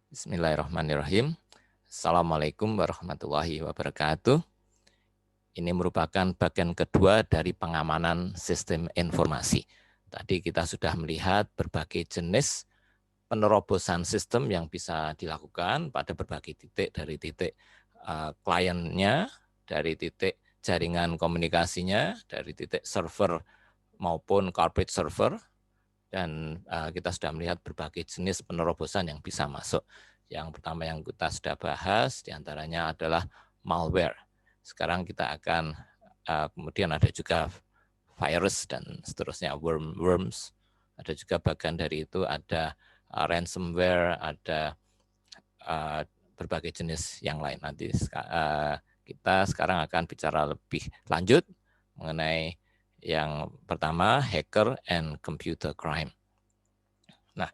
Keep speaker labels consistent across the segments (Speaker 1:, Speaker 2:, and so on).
Speaker 1: Bismillahirrahmanirrahim. Assalamualaikum warahmatullahi wabarakatuh. Ini merupakan bagian kedua dari pengamanan sistem informasi. Tadi kita sudah melihat berbagai jenis penerobosan sistem yang bisa dilakukan pada berbagai titik, dari titik kliennya, dari titik jaringan komunikasinya, dari titik server maupun corporate server, dan kita sudah melihat berbagai jenis penerobosan yang bisa masuk. Yang pertama yang kita sudah bahas diantaranya adalah malware. Sekarang kita akan kemudian ada juga virus dan seterusnya, worms. Ada juga bagian dari itu ada ransomware, ada berbagai jenis yang lain. Nanti kita sekarang akan bicara lebih lanjut mengenai yang pertama, hacker and computer crime. Nah,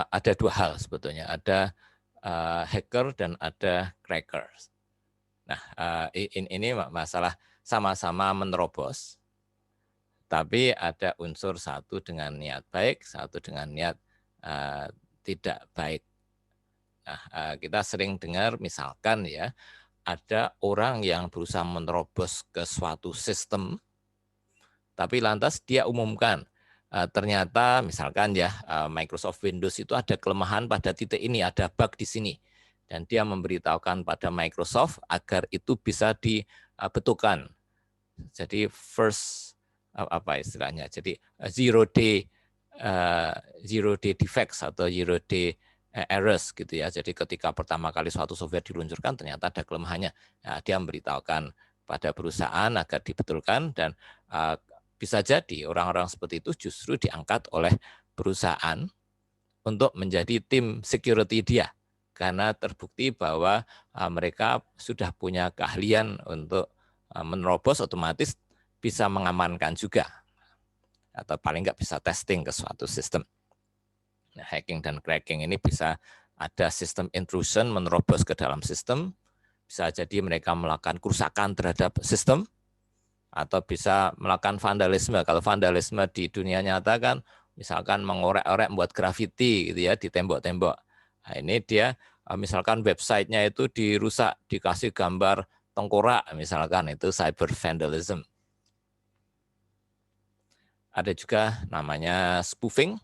Speaker 1: ada dua hal sebetulnya, ada hacker dan ada cracker. Nah, ini masalah sama-sama menerobos, tapi ada unsur satu dengan niat baik, satu dengan niat tidak baik. Nah, kita sering dengar misalkan ya, ada orang yang berusaha menerobos ke suatu sistem, tapi lantas dia umumkan, ternyata misalkan ya Microsoft Windows itu ada kelemahan pada titik ini, ada bug di sini. Dan dia memberitahukan pada Microsoft agar itu bisa dibetulkan. Jadi first, apa istilahnya, jadi zero day defects atau zero day errors gitu ya. Jadi ketika pertama kali suatu software diluncurkan ternyata ada kelemahannya. Nah, dia memberitahukan pada perusahaan agar dibetulkan, dan bisa jadi orang-orang seperti itu justru diangkat oleh perusahaan untuk menjadi tim security dia, karena terbukti bahwa mereka sudah punya keahlian untuk menerobos, otomatis bisa mengamankan juga, atau paling nggak bisa testing ke suatu sistem. Nah, hacking dan cracking ini bisa ada sistem intrusion, menerobos ke dalam sistem, bisa jadi mereka melakukan kerusakan terhadap sistem, atau bisa melakukan vandalisme. Kalau vandalisme di dunia nyata kan misalkan mengorek-orek, membuat grafiti gitu ya di tembok-tembok. Nah, ini dia misalkan websitenya itu dirusak, dikasih gambar tengkorak misalkan, itu cyber vandalism. Ada juga namanya spoofing.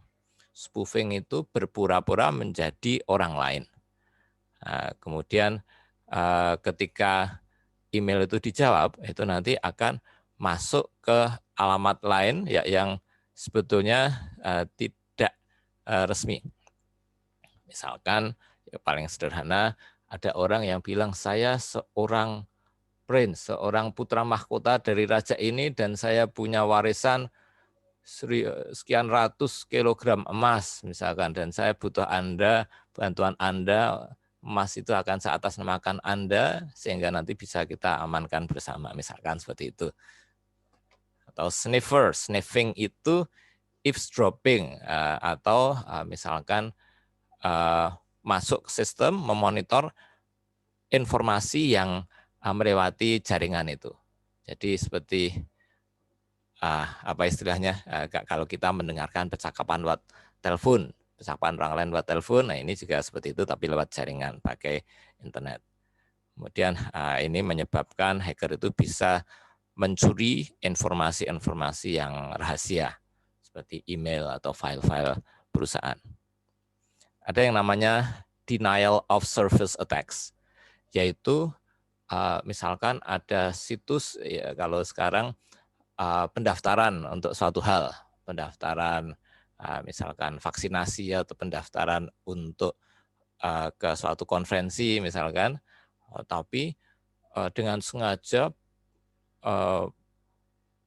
Speaker 1: Spoofing itu berpura-pura menjadi orang lain. Nah, kemudian ketika email itu dijawab, itu nanti akan masuk ke alamat lain ya, yang sebetulnya tidak resmi. Misalkan ya paling sederhana, ada orang yang bilang saya seorang prince, seorang putra mahkota dari raja ini, dan saya punya warisan sekian ratus kilogram emas misalkan, dan saya butuh bantuan Anda, emas itu akan saya atasnamakan Anda sehingga nanti bisa kita amankan bersama, misalkan seperti itu. Atau sniffing itu eavesdropping, atau misalkan masuk ke sistem memonitor informasi yang melewati jaringan itu. Jadi seperti apa istilahnya, kalau kita mendengarkan percakapan lewat telepon, percakapan orang lain lewat telepon, nah ini juga seperti itu tapi lewat jaringan pakai internet. Kemudian ini menyebabkan hacker itu bisa mencuri informasi-informasi yang rahasia seperti email atau file-file perusahaan. Ada yang namanya denial of service attacks, yaitu misalkan ada situs ya, kalau sekarang pendaftaran untuk suatu hal, pendaftaran misalkan vaksinasi atau pendaftaran untuk ke suatu konferensi misalkan, tapi dengan sengaja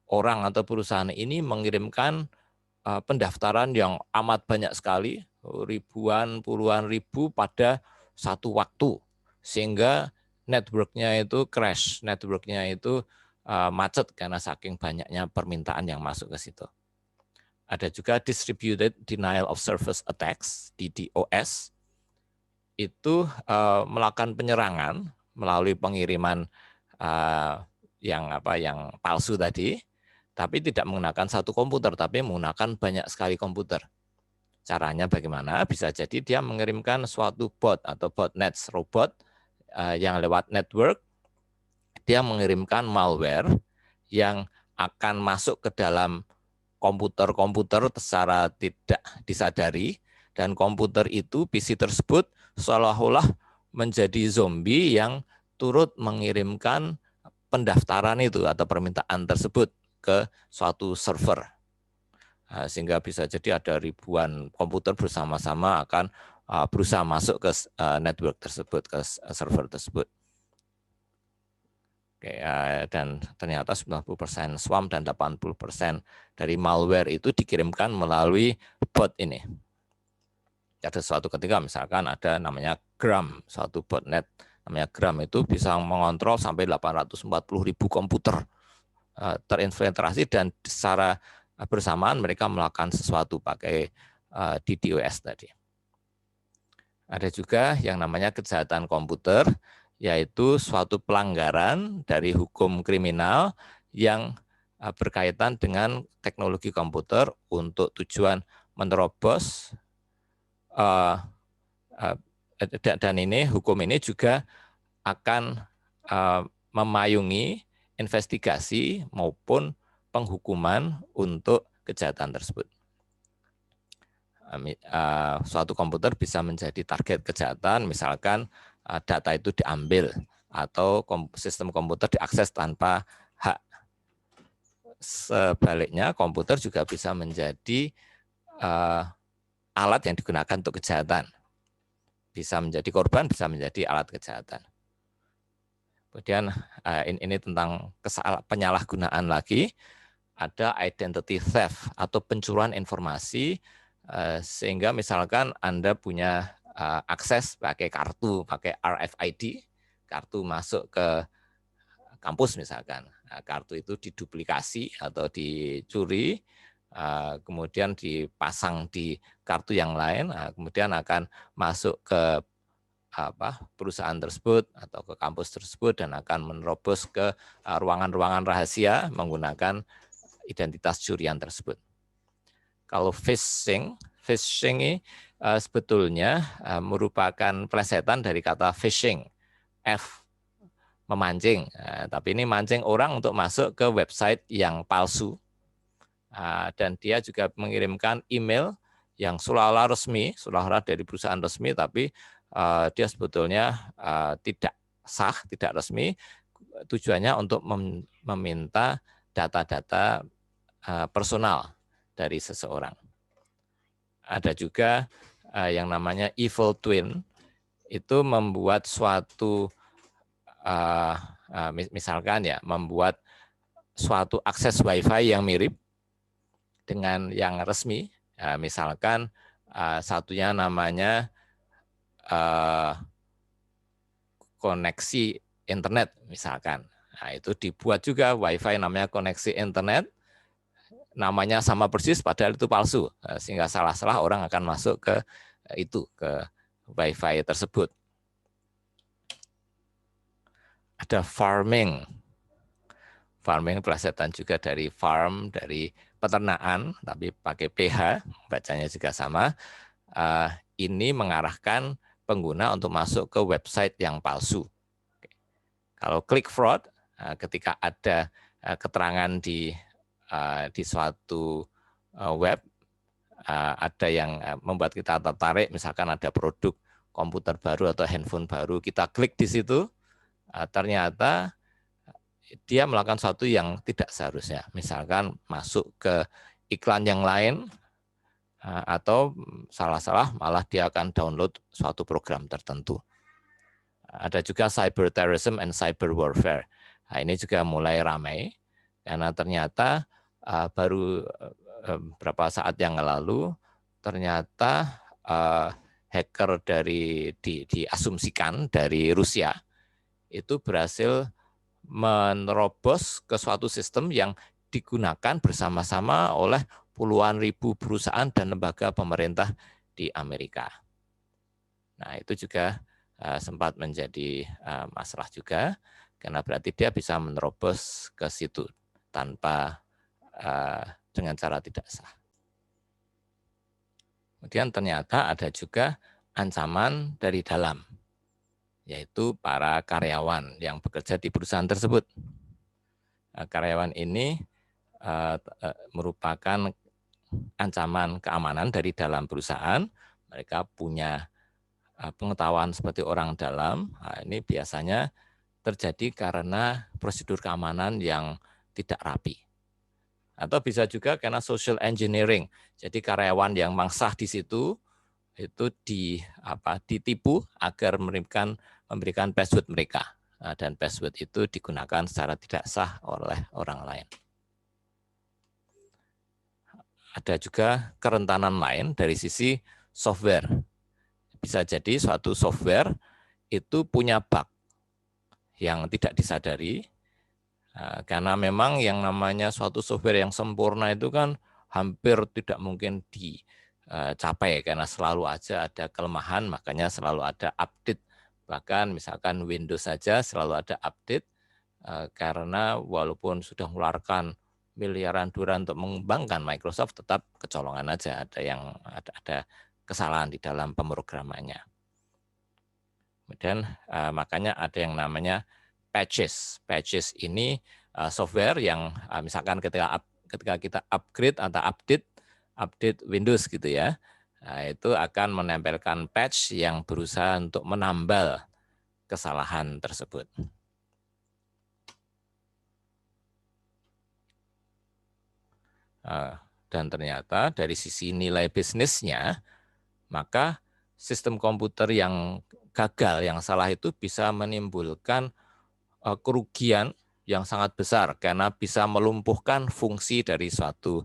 Speaker 1: orang atau perusahaan ini mengirimkan pendaftaran yang amat banyak sekali, ribuan, puluhan ribu pada satu waktu, sehingga networknya itu crash, networknya itu macet karena saking banyaknya permintaan yang masuk ke situ. Ada juga distributed denial of service attacks, DDoS, itu melakukan penyerangan melalui pengiriman yang palsu tadi, tapi tidak menggunakan satu komputer, tapi menggunakan banyak sekali komputer. Caranya bagaimana? Bisa jadi dia mengirimkan suatu bot atau botnet robot yang lewat network, dia mengirimkan malware yang akan masuk ke dalam komputer-komputer secara tidak disadari, dan komputer itu, PC tersebut seolah-olah menjadi zombie yang turut mengirimkan pendaftaran itu atau permintaan tersebut ke suatu server. Sehingga bisa jadi ada ribuan komputer bersama-sama akan berusaha masuk ke network tersebut, ke server tersebut. Dan ternyata 90% spam dan 80% dari malware itu dikirimkan melalui bot ini. Ada suatu ketika misalkan ada namanya Gram, suatu botnet namanya Gram itu bisa mengontrol sampai 840.000 komputer terinfiltrasi, dan secara bersamaan mereka melakukan sesuatu pakai DDoS tadi. Ada juga yang namanya kejahatan komputer, yaitu suatu pelanggaran dari hukum kriminal yang berkaitan dengan teknologi komputer untuk tujuan menerobos, dan ini hukum ini juga akan memayungi investigasi maupun penghukuman untuk kejahatan tersebut. Suatu komputer bisa menjadi target kejahatan, misalkan data itu diambil atau sistem komputer diakses tanpa hak. Sebaliknya, komputer juga bisa menjadi alat yang digunakan untuk kejahatan. Bisa menjadi korban, bisa menjadi alat kejahatan. Kemudian ini tentang penyalahgunaan lagi, ada identity theft atau pencurian informasi, sehingga misalkan Anda punya akses pakai kartu, pakai RFID, kartu masuk ke kampus misalkan. Nah, kartu itu diduplikasi atau dicuri, kemudian dipasang di kartu yang lain, kemudian akan masuk ke perusahaan tersebut atau ke kampus tersebut dan akan menerobos ke ruangan-ruangan rahasia menggunakan identitas curian tersebut. Kalau phishing ini sebetulnya merupakan plesetan dari kata phishing, F, memancing. Tapi ini mancing orang untuk masuk ke website yang palsu. Dan dia juga mengirimkan email yang seolah-olah resmi, seolah-olah dari perusahaan resmi, tapi dia sebetulnya tidak sah, tidak resmi. Tujuannya untuk meminta data-data personal dari seseorang. Ada juga yang namanya evil twin, itu membuat suatu misalkan ya, membuat suatu akses WiFi yang mirip dengan yang resmi. Misalkan satunya namanya koneksi internet misalkan. Nah, itu dibuat juga WiFi namanya koneksi internet, namanya sama persis padahal itu palsu, sehingga salah-salah orang akan masuk ke WiFi tersebut. Ada farming. Farming plesetan juga dari farm, dari peternakan, tapi pakai PH, bacanya juga sama. Ini mengarahkan pengguna untuk masuk ke website yang palsu. Kalau click fraud, ketika ada keterangan di suatu web, ada yang membuat kita tertarik, misalkan ada produk komputer baru atau handphone baru, kita klik di situ, ternyata dia melakukan sesuatu yang tidak seharusnya, misalkan masuk ke iklan yang lain, atau salah-salah malah dia akan download suatu program tertentu. Ada juga cyber terrorism and cyber warfare. Nah, ini juga mulai ramai karena ternyata baru beberapa saat yang lalu ternyata hacker diasumsikan dari Rusia itu berhasil menerobos ke suatu sistem yang digunakan bersama-sama oleh puluhan ribu perusahaan dan lembaga pemerintah di Amerika. Nah, itu juga sempat menjadi masalah juga, karena berarti dia bisa menerobos ke situ tanpa dengan cara tidak sah. Kemudian ternyata ada juga ancaman dari dalam, yaitu para karyawan yang bekerja di perusahaan tersebut. Karyawan ini merupakan ancaman keamanan dari dalam perusahaan. Mereka punya pengetahuan seperti orang dalam. Nah, ini biasanya terjadi karena prosedur keamanan yang tidak rapi. Atau bisa juga karena social engineering. Jadi karyawan yang mangsah di situ itu ditipu agar memberikan password mereka. Dan password itu digunakan secara tidak sah oleh orang lain. Ada juga kerentanan lain dari sisi software. Bisa jadi suatu software itu punya bug yang tidak disadari, karena memang yang namanya suatu software yang sempurna itu kan hampir tidak mungkin dicapai, karena selalu aja ada kelemahan, makanya selalu ada update. Bahkan misalkan Windows saja selalu ada update, karena walaupun sudah mengeluarkan miliaran dolar untuk mengembangkan Microsoft, tetap kecolongan aja, ada kesalahan di dalam pemrogramannya. Kemudian makanya ada yang namanya patches. Patches ini software yang misalkan ketika kita upgrade atau update Windows gitu ya, itu akan menempelkan patch yang berusaha untuk menambal kesalahan tersebut. Dan ternyata dari sisi nilai bisnisnya, maka sistem komputer yang gagal, yang salah itu bisa menimbulkan kerugian yang sangat besar karena bisa melumpuhkan fungsi dari suatu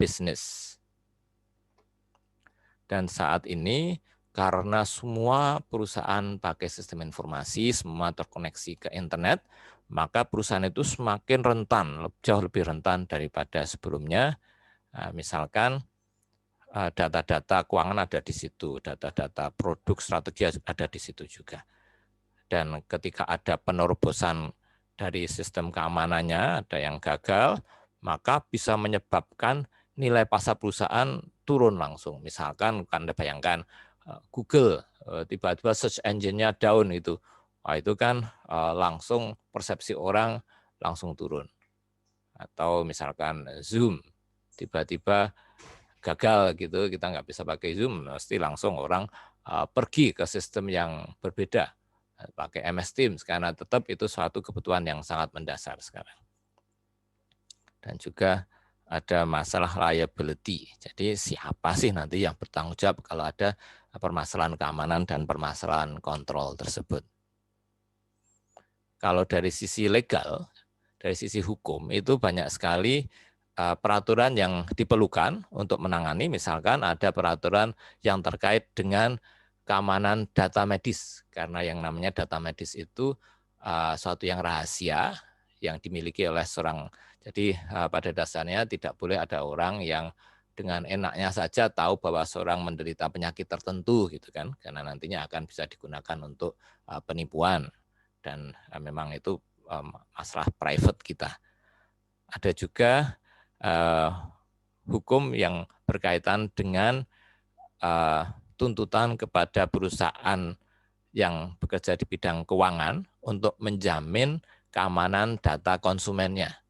Speaker 1: bisnis. Dan saat ini karena semua perusahaan pakai sistem informasi, semua terkoneksi ke internet, maka perusahaan itu semakin rentan, jauh lebih rentan daripada sebelumnya. Misalkan data-data keuangan ada di situ, data-data produk strategi ada di situ juga. Dan ketika ada penerobosan dari sistem keamanannya, ada yang gagal, maka bisa menyebabkan nilai pasar perusahaan turun langsung. Misalkan Anda bayangkan Google, tiba-tiba search engine-nya down itu kan langsung persepsi orang langsung turun. Atau misalkan Zoom, tiba-tiba gagal gitu, kita nggak bisa pakai Zoom, pasti langsung orang pergi ke sistem yang berbeda, pakai MS Teams, karena tetap itu suatu kebutuhan yang sangat mendasar sekarang. Dan juga ada masalah liability. Jadi siapa sih nanti yang bertanggung jawab kalau ada permasalahan keamanan dan permasalahan kontrol tersebut. Kalau dari sisi legal, dari sisi hukum itu banyak sekali peraturan yang diperlukan untuk menangani. Misalkan ada peraturan yang terkait dengan keamanan data medis, karena yang namanya data medis itu suatu yang rahasia yang dimiliki oleh seorang. Jadi pada dasarnya tidak boleh ada orang yang dengan enaknya saja tahu bahwa seorang menderita penyakit tertentu gitu kan, karena nantinya akan bisa digunakan untuk penipuan, dan memang itu masalah private kita. Ada juga hukum yang berkaitan dengan tuntutan kepada perusahaan yang bekerja di bidang keuangan untuk menjamin keamanan data konsumennya.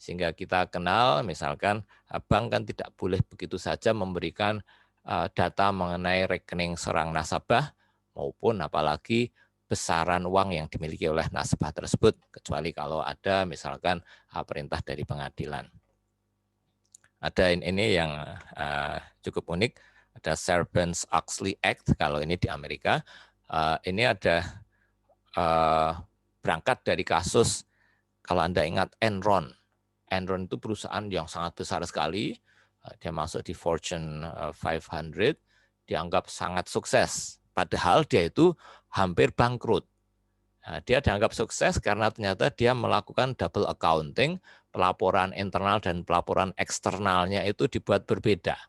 Speaker 1: Sehingga kita kenal, misalkan bank kan tidak boleh begitu saja memberikan data mengenai rekening seorang nasabah maupun apalagi besaran uang yang dimiliki oleh nasabah tersebut, kecuali kalau ada misalkan perintah dari pengadilan. Ada ini yang cukup unik, ada Sarbanes-Oxley Act kalau ini di Amerika. Ini ada berangkat dari kasus, kalau Anda ingat Enron. Enron itu perusahaan yang sangat besar sekali, dia masuk di Fortune 500, dianggap sangat sukses. Padahal dia itu hampir bangkrut. Dia dianggap sukses karena ternyata dia melakukan double accounting, pelaporan internal dan pelaporan eksternalnya itu dibuat berbeda.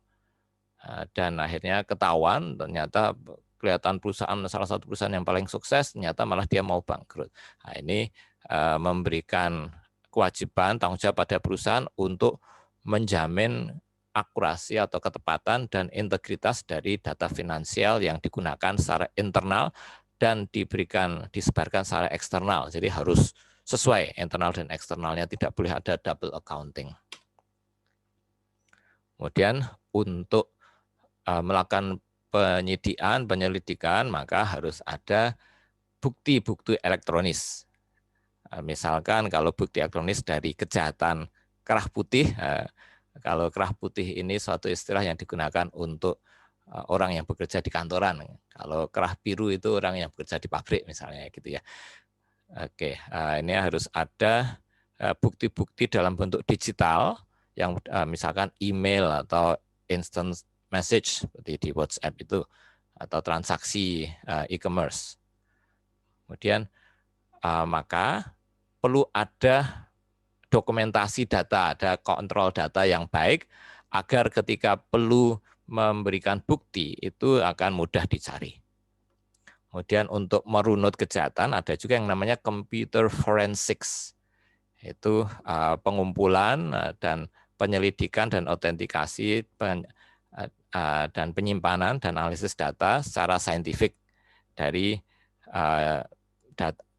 Speaker 1: Dan akhirnya ketahuan, ternyata kelihatan perusahaan, salah satu perusahaan yang paling sukses, ternyata malah dia mau bangkrut. Nah, ini memberikan kewajiban tanggung jawab pada perusahaan untuk menjamin akurasi atau ketepatan dan integritas dari data finansial yang digunakan secara internal dan disebarkan secara eksternal. Jadi harus sesuai internal dan eksternalnya, tidak boleh ada double accounting. Kemudian untuk melakukan penyelidikan, maka harus ada bukti-bukti elektronis. Misalkan kalau bukti elektronis dari kejahatan kerah putih, kalau kerah putih ini suatu istilah yang digunakan untuk orang yang bekerja di kantoran. Kalau kerah biru itu orang yang bekerja di pabrik misalnya gitu ya. Oke, ini harus ada bukti-bukti dalam bentuk digital yang misalkan email atau instant message seperti di WhatsApp itu atau transaksi e-commerce. Kemudian maka perlu ada dokumentasi data, ada kontrol data yang baik agar ketika perlu memberikan bukti itu akan mudah dicari. Kemudian untuk merunut kejahatan ada juga yang namanya computer forensics. Itu pengumpulan dan penyelidikan dan autentikasi dan penyimpanan dan analisis data secara saintifik dari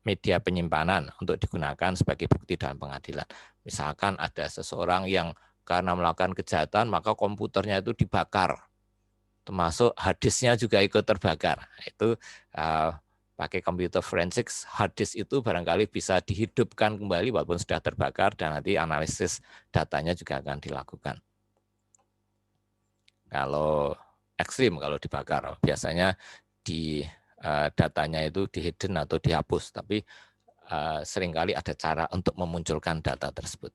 Speaker 1: media penyimpanan untuk digunakan sebagai bukti dalam pengadilan. Misalkan ada seseorang yang karena melakukan kejahatan maka komputernya itu dibakar, termasuk harddisknya juga ikut terbakar. Itu pakai computer forensics, harddisk itu barangkali bisa dihidupkan kembali walaupun sudah terbakar dan nanti analisis datanya juga akan dilakukan. Kalau ekstrim kalau dibakar, biasanya di datanya itu di-hidden atau dihapus, tapi seringkali ada cara untuk memunculkan data tersebut.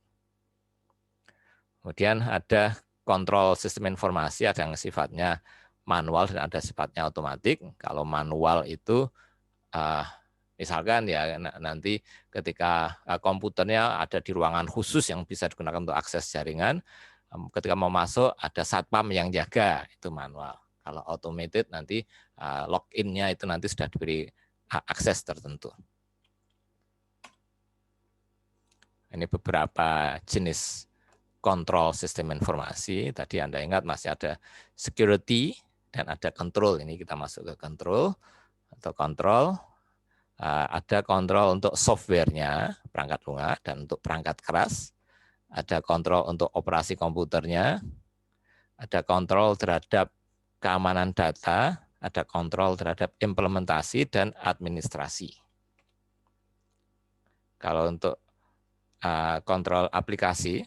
Speaker 1: Kemudian ada kontrol sistem informasi, ada yang sifatnya manual dan ada sifatnya otomatis. Kalau manual itu misalkan ya nanti ketika komputernya ada di ruangan khusus yang bisa digunakan untuk akses jaringan, ketika mau masuk ada satpam yang jaga, itu manual. Kalau automated nanti login-nya itu nanti sudah diberi akses tertentu. Ini beberapa jenis kontrol sistem informasi. Tadi Anda ingat masih ada security dan ada control. Ini kita masuk ke control atau kontrol. Ada kontrol untuk softwarenya, perangkat lunak, dan untuk perangkat keras. Ada kontrol untuk operasi komputernya. Ada kontrol terhadap keamanan data, ada kontrol terhadap implementasi dan administrasi. Kalau untuk kontrol aplikasi,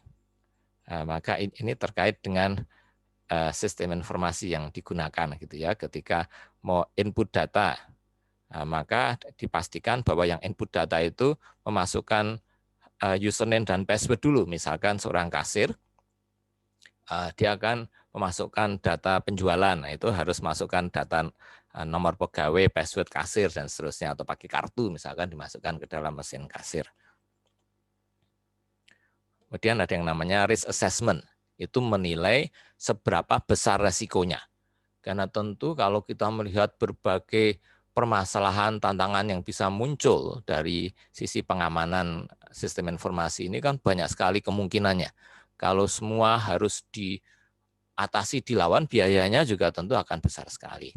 Speaker 1: maka ini terkait dengan sistem informasi yang digunakan gitu ya. Ketika mau input data, maka dipastikan bahwa yang input data itu memasukkan username dan password dulu. Misalkan seorang kasir, dia akan memasukkan data penjualan, nah itu harus masukkan data nomor pegawai, password kasir, dan seterusnya, atau pakai kartu misalkan dimasukkan ke dalam mesin kasir. Kemudian ada yang namanya risk assessment, itu menilai seberapa besar resikonya. Karena tentu kalau kita melihat berbagai permasalahan, tantangan yang bisa muncul dari sisi pengamanan sistem informasi ini kan banyak sekali kemungkinannya. Kalau semua harus diatasi, dilawan, biayanya juga tentu akan besar sekali.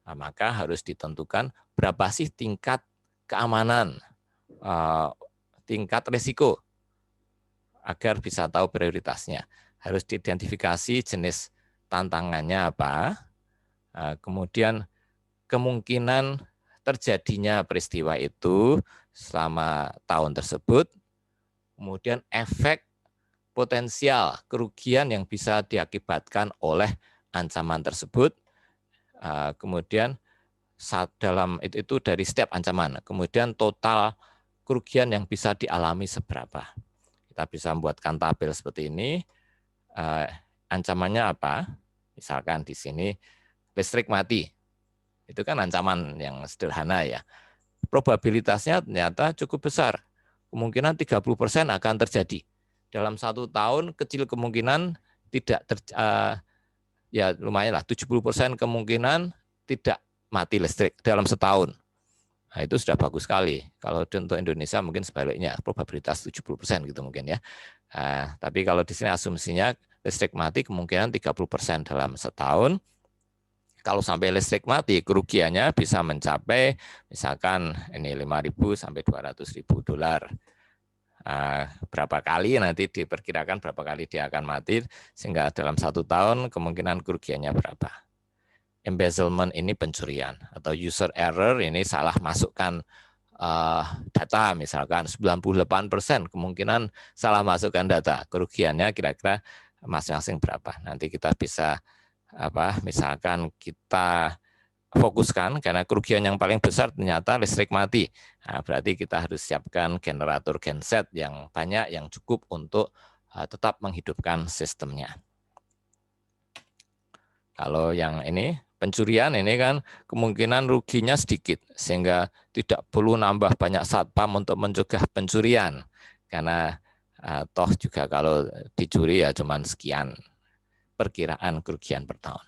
Speaker 1: Nah, maka harus ditentukan berapa sih tingkat keamanan, tingkat risiko, agar bisa tahu prioritasnya. Harus diidentifikasi jenis tantangannya apa, kemudian kemungkinan terjadinya peristiwa itu selama tahun tersebut, kemudian efek potensial kerugian yang bisa diakibatkan oleh ancaman tersebut, kemudian dalam itu dari setiap ancaman, kemudian total kerugian yang bisa dialami seberapa. Kita bisa membuatkan tabel seperti ini, ancamannya apa? Misalkan di sini listrik mati, itu kan ancaman yang sederhana ya. Probabilitasnya ternyata cukup besar, kemungkinan 30% akan terjadi. Dalam 1 tahun kecil kemungkinan tidak ya lumayan lah 70% kemungkinan tidak mati listrik dalam setahun. Nah, itu sudah bagus sekali. Kalau untuk Indonesia mungkin sebaliknya probabilitas 70% gitu mungkin ya. Tapi kalau di sini asumsinya listrik mati kemungkinan 30% dalam setahun. Kalau sampai listrik mati, kerugiannya bisa mencapai misalkan ini 5.000 sampai 200.000 dolar. Berapa kali nanti diperkirakan berapa kali dia akan mati, sehingga dalam 1 tahun kemungkinan kerugiannya berapa. Embezzlement ini pencurian, atau user error ini salah masukkan data, misalkan 98% kemungkinan salah masukkan data, kerugiannya kira-kira masing-masing berapa. Nanti kita bisa misalkan kita fokuskan karena kerugian yang paling besar ternyata listrik mati. Nah, berarti kita harus siapkan generator genset yang banyak, yang cukup untuk tetap menghidupkan sistemnya. Kalau yang ini pencurian ini kan kemungkinan ruginya sedikit, sehingga tidak perlu nambah banyak satpam untuk mencegah pencurian. Karena toh juga kalau dicuri ya cuman sekian perkiraan kerugian per tahun.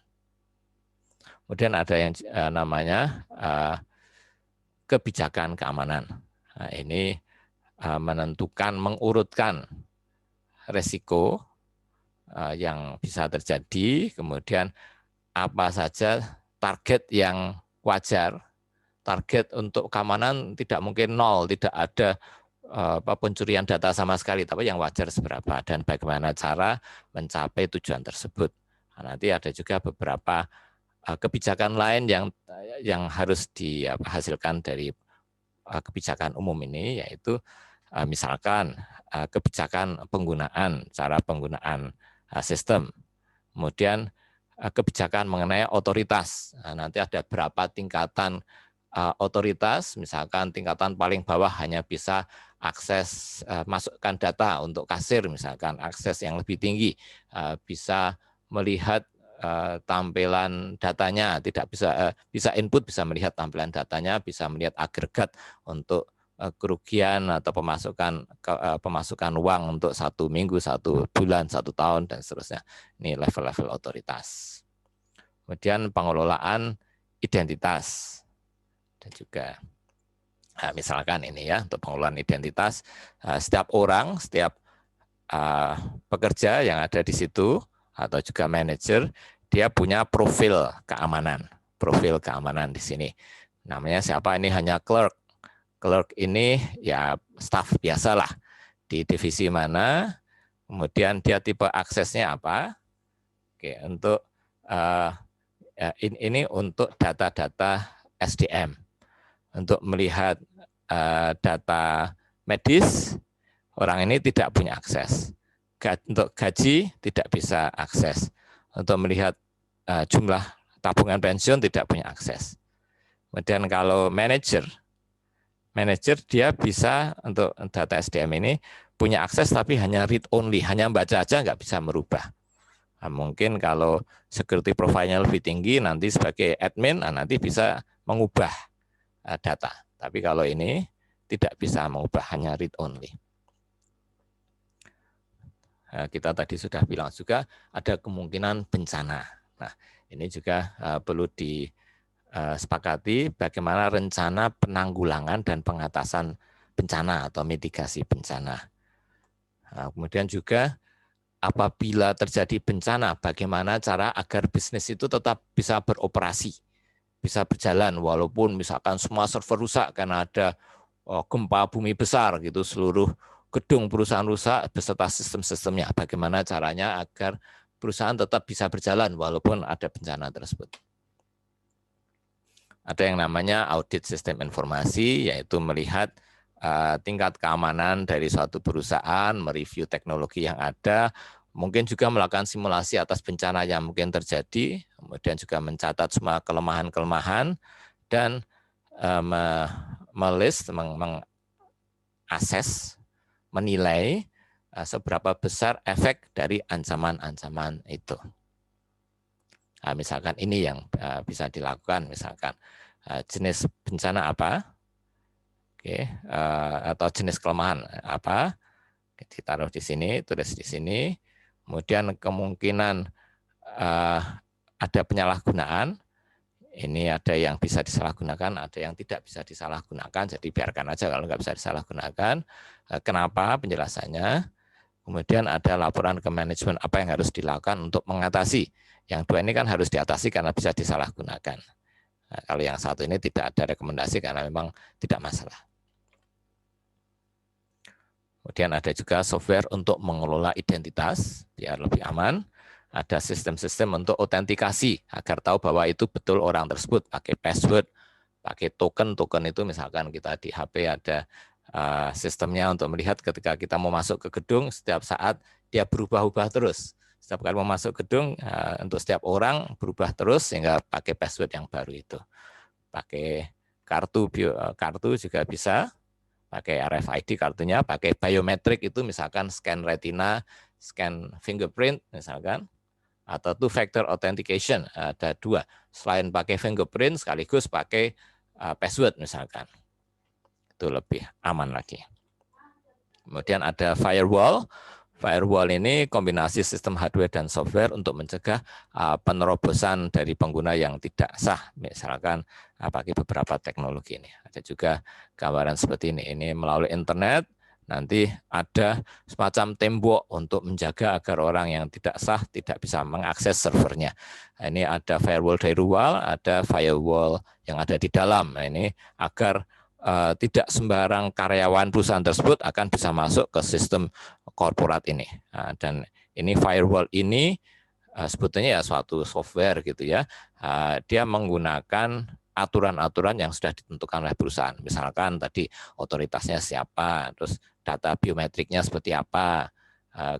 Speaker 1: Kemudian ada yang namanya kebijakan keamanan. Nah, ini menentukan, mengurutkan resiko yang bisa terjadi, kemudian apa saja target yang wajar. Target untuk keamanan tidak mungkin 0, tidak ada pencurian data sama sekali, tapi yang wajar seberapa dan bagaimana cara mencapai tujuan tersebut. Nah, nanti ada juga beberapa kebijakan lain yang harus dihasilkan dari kebijakan umum ini, yaitu misalkan kebijakan penggunaan, cara penggunaan sistem, kemudian kebijakan mengenai otoritas. Nah, nanti ada berapa tingkatan otoritas, misalkan tingkatan paling bawah hanya bisa akses masukkan data untuk kasir, misalkan akses yang lebih tinggi bisa melihat tampilan datanya, tidak bisa input, bisa melihat tampilan datanya, bisa melihat agregat untuk kerugian atau pemasukan uang untuk 1 minggu, 1 bulan, 1 tahun dan seterusnya. Ini level-level otoritas. Kemudian pengelolaan identitas. Dan juga misalkan ini ya, untuk pengelolaan identitas, setiap orang, setiap pekerja yang ada di situ atau juga manajer, dia punya profil keamanan. Profil keamanan di sini. Namanya siapa? Ini hanya clerk. Clerk ini ya staff biasalah di divisi mana, kemudian dia tipe aksesnya apa. Oke, untuk ini untuk data-data SDM. Untuk melihat data medis, orang ini tidak punya akses. Untuk gaji tidak bisa akses. Untuk melihat jumlah tabungan pensiun tidak punya akses. Kemudian kalau manajer dia bisa untuk data SDM ini punya akses tapi hanya read only, hanya baca aja, nggak bisa merubah. Nah, mungkin kalau security profile-nya lebih tinggi, nanti sebagai admin, nanti bisa mengubah data. Tapi kalau ini tidak bisa mengubah, hanya read only. Kita tadi sudah bilang juga ada kemungkinan bencana. Nah, ini juga perlu disepakati bagaimana rencana penanggulangan dan pengatasan bencana atau mitigasi bencana. Nah, kemudian juga apabila terjadi bencana, bagaimana cara agar bisnis itu tetap bisa beroperasi, bisa berjalan walaupun misalkan semua server rusak karena ada gempa bumi besar gitu, seluruh gedung perusahaan rusak beserta sistem-sistemnya. Bagaimana caranya agar perusahaan tetap bisa berjalan walaupun ada bencana tersebut. Ada yang namanya audit sistem informasi, yaitu melihat tingkat keamanan dari suatu perusahaan, mereview teknologi yang ada, mungkin juga melakukan simulasi atas bencana yang mungkin terjadi, kemudian juga mencatat semua kelemahan-kelemahan, dan mengakses, menilai seberapa besar efek dari ancaman-ancaman itu. Nah, misalkan ini yang bisa dilakukan, misalkan jenis bencana apa, atau jenis kelemahan apa, ditaruh di sini, tulis di sini. Kemudian kemungkinan ada penyalahgunaan, ini ada yang bisa disalahgunakan, ada yang tidak bisa disalahgunakan, jadi biarkan aja kalau nggak bisa disalahgunakan. Kenapa? Penjelasannya, Kemudian ada laporan ke manajemen apa yang harus dilakukan untuk mengatasi. Yang dua ini kan harus diatasi karena bisa disalahgunakan. Nah, kalau yang satu ini tidak ada rekomendasi karena memang tidak masalah. Kemudian ada juga software untuk mengelola identitas biar lebih aman. Ada sistem-sistem untuk autentikasi agar tahu bahwa itu betul orang tersebut, pakai password, pakai token. Token itu misalkan kita di HP ada sistemnya untuk melihat ketika kita mau masuk ke gedung, setiap saat dia berubah-ubah terus. Setiap kali mau masuk gedung, untuk setiap orang berubah terus sehingga pakai password yang baru itu. Pakai kartu juga bisa, pakai RFID kartunya, pakai biometrik itu misalkan scan retina, scan fingerprint misalkan, atau two-factor authentication, ada dua. Selain pakai fingerprint, sekaligus pakai password misalkan. Itu lebih aman lagi. Kemudian ada firewall. Firewall ini kombinasi sistem hardware dan software untuk mencegah penerobosan dari pengguna yang tidak sah. Misalkan pakai beberapa teknologi ini. Ada juga gambaran seperti ini. Ini melalui internet. Nanti ada semacam tembok untuk menjaga agar orang yang tidak sah tidak bisa mengakses servernya. Ini ada firewall dari luar, ada firewall yang ada di dalam. Nah, ini agar tidak sembarang karyawan perusahaan tersebut akan bisa masuk ke sistem korporat ini. Nah, dan ini firewall ini sebetulnya ya suatu software gitu ya. Dia menggunakan aturan-aturan yang sudah ditentukan oleh perusahaan. Misalkan tadi otoritasnya siapa, terus data biometriknya seperti apa,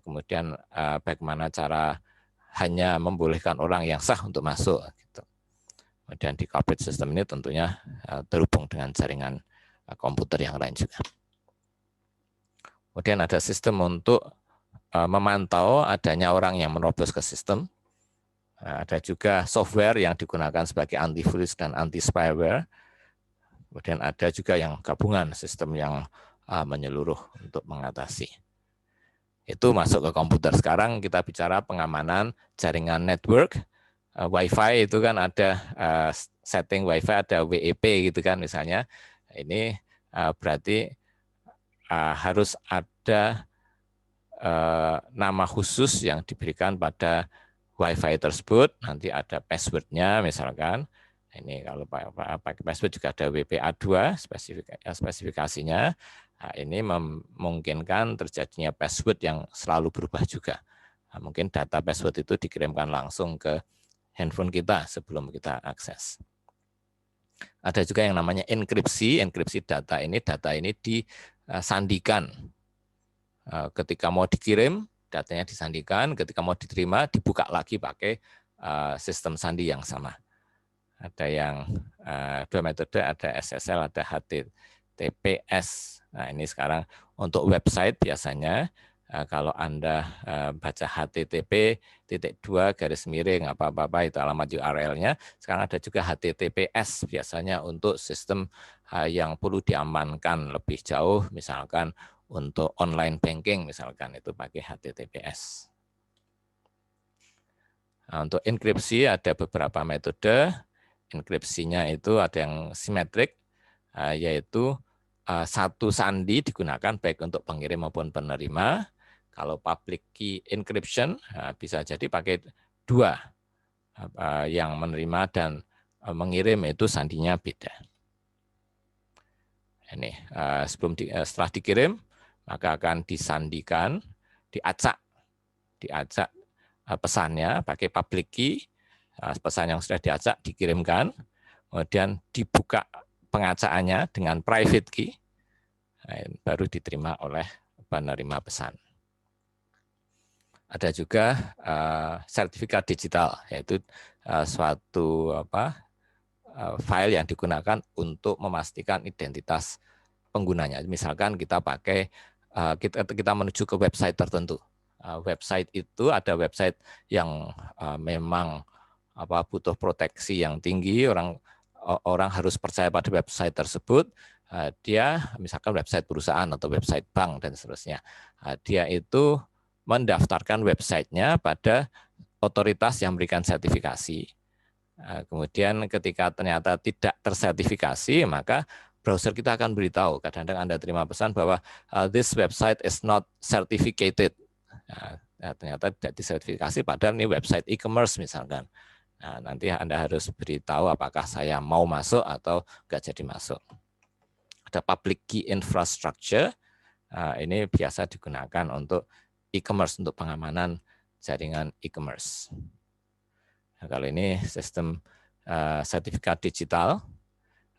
Speaker 1: kemudian bagaimana cara hanya membolehkan orang yang sah untuk masuk. Gitu. Kemudian di corporate system ini tentunya terhubung dengan jaringan komputer yang lain juga. Kemudian ada sistem untuk memantau adanya orang yang menerobos ke sistem. Ada juga software yang digunakan sebagai antivirus dan anti-spyware. Kemudian ada juga yang gabungan sistem yang menyeluruh untuk mengatasi. Itu masuk ke komputer. Sekarang kita bicara pengamanan jaringan network. Wi-Fi itu kan ada setting Wi-Fi, ada WEP gitu kan misalnya. Ini berarti harus ada nama khusus yang diberikan pada Wi-Fi tersebut. Nanti ada password-nya misalkan. Ini kalau pakai password juga ada WPA2 spesifikasinya. Nah, ini memungkinkan terjadinya password yang selalu berubah juga. Nah, mungkin data password itu dikirimkan langsung ke handphone kita sebelum kita akses. Ada juga yang namanya enkripsi. Enkripsi data ini disandikan. Ketika mau dikirim, datanya disandikan. Ketika mau diterima, dibuka lagi pakai sistem sandi yang sama. Ada yang dua metode, ada SSL, ada HTTPS. Nah, ini sekarang untuk website biasanya kalau Anda baca http://, apa-apa itu alamat URL-nya. Sekarang ada juga HTTPS biasanya untuk sistem yang perlu diamankan lebih jauh, misalkan untuk online banking misalkan itu pakai HTTPS. Nah, untuk enkripsi ada beberapa metode. Enkripsinya itu ada yang simetrik, yaitu satu sandi digunakan baik untuk pengirim maupun penerima. Kalau public key encryption bisa jadi pakai dua, yang menerima dan mengirim itu sandinya beda. Ini setelah dikirim maka akan disandikan, diacak pesannya pakai public key. Pesan yang sudah diacak dikirimkan, kemudian dibuka pengacaannya dengan private key, baru diterima oleh penerima pesan. Ada juga sertifikat digital, yaitu suatu file yang digunakan untuk memastikan identitas penggunanya. Misalkan kita pakai kita menuju ke website tertentu. Website itu ada website yang memang butuh proteksi yang tinggi, orang harus percaya pada website tersebut. Dia misalkan website perusahaan atau website bank dan seterusnya. Dia itu mendaftarkan websitenya pada otoritas yang memberikan sertifikasi. Kemudian ketika ternyata tidak tersertifikasi, maka browser kita akan beritahu. Kadang-kadang Anda terima pesan bahwa this website is not certificated. Ternyata tidak disertifikasi, padahal ini website e-commerce misalkan. Nah, nanti Anda harus beritahu apakah saya mau masuk atau nggak jadi masuk. Ada public key infrastructure, ini biasa digunakan untuk e-commerce, untuk pengamanan jaringan e-commerce. Nah, kalau ini sistem sertifikat digital,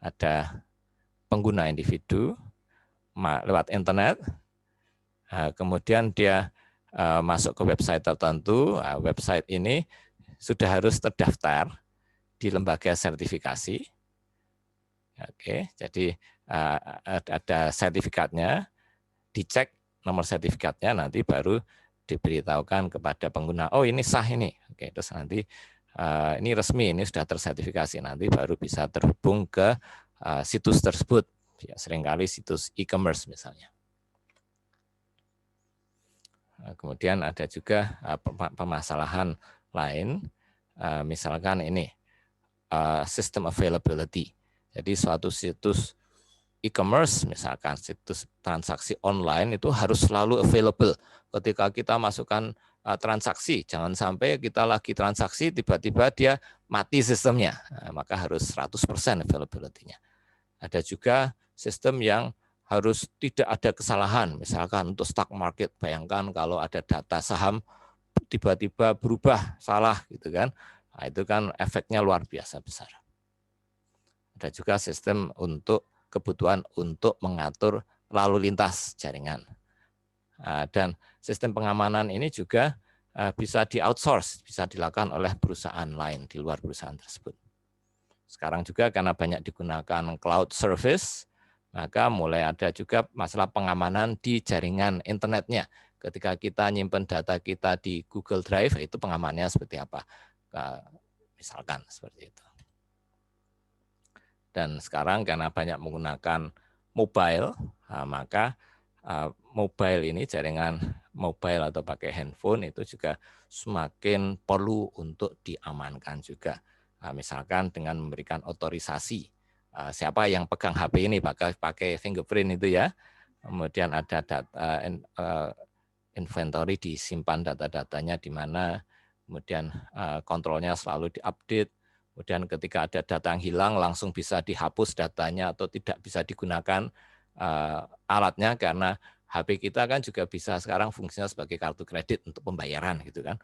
Speaker 1: ada pengguna individu lewat internet, kemudian dia masuk ke website tertentu, website ini sudah harus terdaftar di lembaga sertifikasi. Oke, jadi ada sertifikatnya, dicek nomor sertifikatnya, nanti baru diberitahukan kepada pengguna, oh ini sah ini. Oke, terus nanti ini resmi, ini sudah tersertifikasi, nanti baru bisa terhubung ke situs tersebut. Ya, seringkali situs e-commerce misalnya. Kemudian ada juga permasalahan lain, misalkan ini system availability. Jadi suatu situs e-commerce, misalkan situs transaksi online itu harus selalu available. Ketika kita masukkan transaksi, jangan sampai kita lagi transaksi tiba-tiba dia mati sistemnya, maka harus 100% availability-nya. Ada juga sistem yang harus tidak ada kesalahan, misalkan untuk stock market, bayangkan kalau ada data saham tiba-tiba berubah salah gitu kan, nah, itu kan efeknya luar biasa besar. Ada juga sistem untuk kebutuhan untuk mengatur lalu lintas jaringan. Dan sistem pengamanan ini juga bisa di-outsource, bisa dilakukan oleh perusahaan lain di luar perusahaan tersebut. Sekarang juga karena banyak digunakan cloud service, maka mulai ada juga masalah pengamanan di jaringan internetnya. Ketika kita nyimpen data kita di Google Drive, itu pengamanannya seperti apa? Misalkan seperti itu. Dan sekarang karena banyak menggunakan mobile, maka mobile ini, jaringan mobile atau pakai handphone itu juga semakin perlu untuk diamankan juga. Misalkan dengan memberikan otorisasi, siapa yang pegang HP ini pakai fingerprint itu ya, kemudian ada data inventory, disimpan data-datanya di mana, kemudian kontrolnya selalu diupdate, kemudian ketika ada data yang hilang langsung bisa dihapus datanya atau tidak bisa digunakan alatnya, karena HP kita kan juga bisa sekarang fungsinya sebagai kartu kredit untuk pembayaran gitu kan.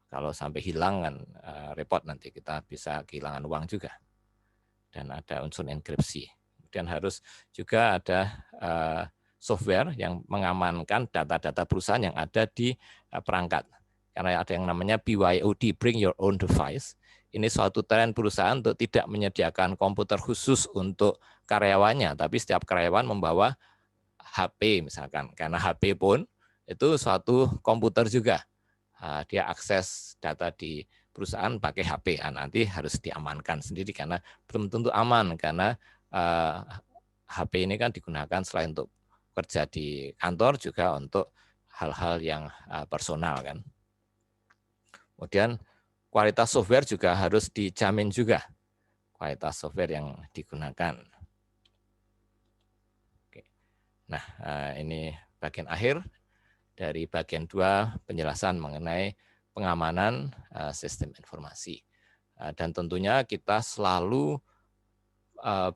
Speaker 1: Kalau sampai hilang kan repot, nanti kita bisa kehilangan uang juga. Dan ada unsur enkripsi. Kemudian harus juga ada software yang mengamankan data-data perusahaan yang ada di perangkat. Karena ada yang namanya BYOD, Bring Your Own Device. Ini suatu tren perusahaan untuk tidak menyediakan komputer khusus untuk karyawannya, tapi setiap karyawan membawa HP misalkan. Karena HP pun itu suatu komputer juga. Dia akses data di perusahaan pakai HP, nanti harus diamankan sendiri karena belum tentu aman, karena HP ini kan digunakan selain untuk kerja di kantor juga untuk hal-hal yang personal kan. Kemudian kualitas software juga harus dijamin juga, kualitas software yang digunakan. Oke. Nah, ini bagian akhir dari bagian 2 penjelasan mengenai pengamanan sistem informasi. Dan tentunya kita selalu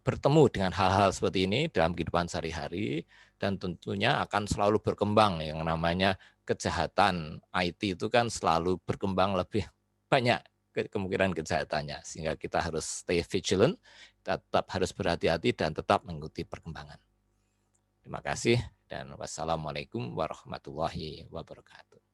Speaker 1: bertemu dengan hal-hal seperti ini dalam kehidupan sehari-hari, dan tentunya akan selalu berkembang. Yang namanya kejahatan IT itu kan selalu berkembang, lebih banyak kemungkinan kejahatannya, sehingga kita harus stay vigilant, tetap harus berhati-hati dan tetap mengikuti perkembangan. Terima kasih dan wassalamualaikum warahmatullahi wabarakatuh.